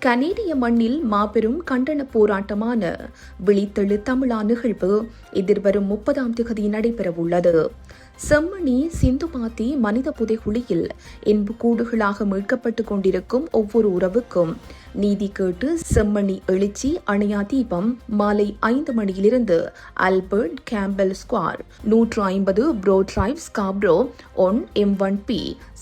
கனேடிய மண்ணில் மாபெரும் கண்டன போராட்டமான விழித்தெழு தமிழா நிகழ்வு எதிர்வரும் 30ஆம் தேதி நடைபெறவுள்ளது. செம்மணி சிந்துபாத்தி மனித புதைகுழியில் எண்புக்கூடுகளாக மீட்கப்பட்டுக் கொண்டிருக்கும் ஒவ்வொரு உறவுக்கும் நீதி கேட்டு செம்மணி எழுச்சி அணையா தீபம் மாலை 5 மணியிலிருந்து Albert Campbell ஸ்குவார் 150 bro drive Scarborough one M1P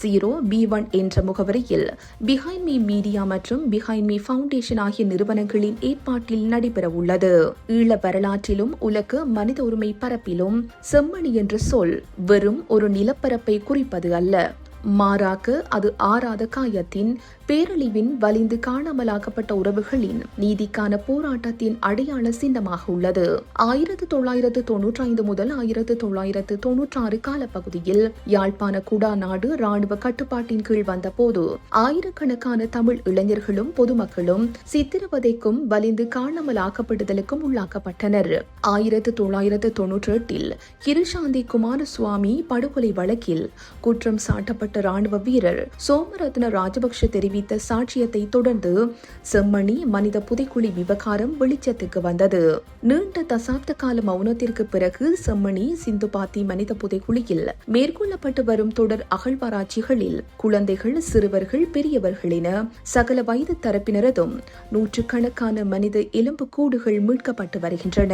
0B1 என்ற முகவரியில் பிஹைண்ட் மீ மீடியா மற்றும் பிஹைண்ட் மீ ஃபவுண்டேஷன் ஆகிய நிறுவனங்களின் ஏற்பாட்டில் நடைபெறவுள்ளது. ஈழ வரலாற்றிலும் உலக மனித உரிமை பரப்பிலும் செம்மணி என்ற சொல் வெறும் ஒரு நிலப்பரப்பை குறிப்பது அல்ல, மாறாக அது ஆறாத காயத்தின் பேரழிவின் வலிந்து காணாமலாக்கப்பட்ட உறவுகளின் நீதிக்கான போராட்டத்தின் அடையாள சின்னமாக உள்ளது. 1995 முதல் 1996 காலப்பகுதியில் யாழ்ப்பாண குடாநாடு ராணுவ கட்டுப்பாட்டின் கீழ் வந்தபோது ஆயிரக்கணக்கான தமிழ் இளைஞர்களும் பொதுமக்களும் சித்திரவதைக்கும் வலிந்து காணாமலாக்கப்படுதலுக்கும் உள்ளாக்கப்பட்டனர். 1998 கிருஷாந்தி குமாரசுவாமி படுகொலை வழக்கில் குற்றம் சாட்டப்பட்ட ராணுவ வீரர் சோமரத்ன ராஜபக்ஷ தெரிவித்த சாட்சியத்தை தொடர்ந்து செம்மணி மனித புதைக்குழி விவகாரம் வெளிச்சத்துக்கு வந்தது. நீண்ட தசாப்த கால மௌனத்திற்கு பிறகு செம்மணி சிந்துபாத்தி மனித புதைக்குழியில் மேற்கொள்ளப்பட்டு வரும் தொடர் அகழ்வாராய்ச்சிகளில் குழந்தைகள், சிறுவர்கள், பெரியவர்கள் என சகல வயது தரப்பினரதும் நூற்றுக்கணக்கான மனித எலும்பு கூடுகள் மீட்கப்பட்டு வருகின்றன.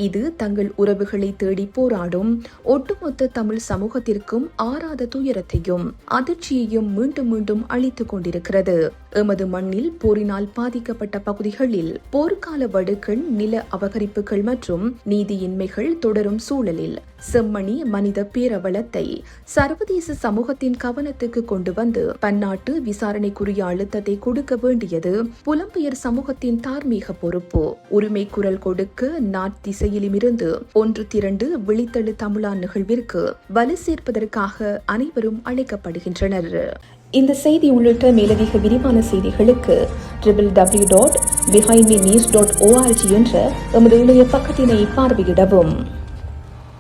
இது தங்கள் உறவுகளை தேடி போராடும் ஒட்டுமொத்த தமிழ் சமூகத்திற்கும் ஆறாத துயரத்தையும் அதிர்ச்சியையும் மீண்டும் மீண்டும் அளித்துக் கொண்டிருக்கிறது. எமது மண்ணில் போரினால் பாதிக்கப்பட்ட பகுதிகளில் போர்க்கால வடுக்கள், நில அபகரிப்புகள் மற்றும் நீதியின்மைகள் தொடரும் சூழலில் செம்மணி மனித பேரவலத்தை சர்வதேச சமூகத்தின் கவனத்துக்கு கொண்டு வந்து பன்னாட்டு விசாரணைக்குரிய அழுத்தத்தை கொடுக்க வேண்டியது புலம்பெயர் சமூகத்தின் தார்மீக பொறுப்பு. உரிமை குரல் கொடுக்க நாட்டிசையிலுமிருந்து ஒன்று திரண்டு விழித்தெழு தமிழா நிகழ்விற்கு வலு சேர்ப்பதற்காக அனைவரும் அழைக்கப்படுகின்றனர். இந்த செய்தி உள்ளிட்ட மேலதிக விரிவான செய்திகளுக்கு www.behindmenews.org என்ற எமது இணைய பக்கத்தினை பார்வையிடவும்.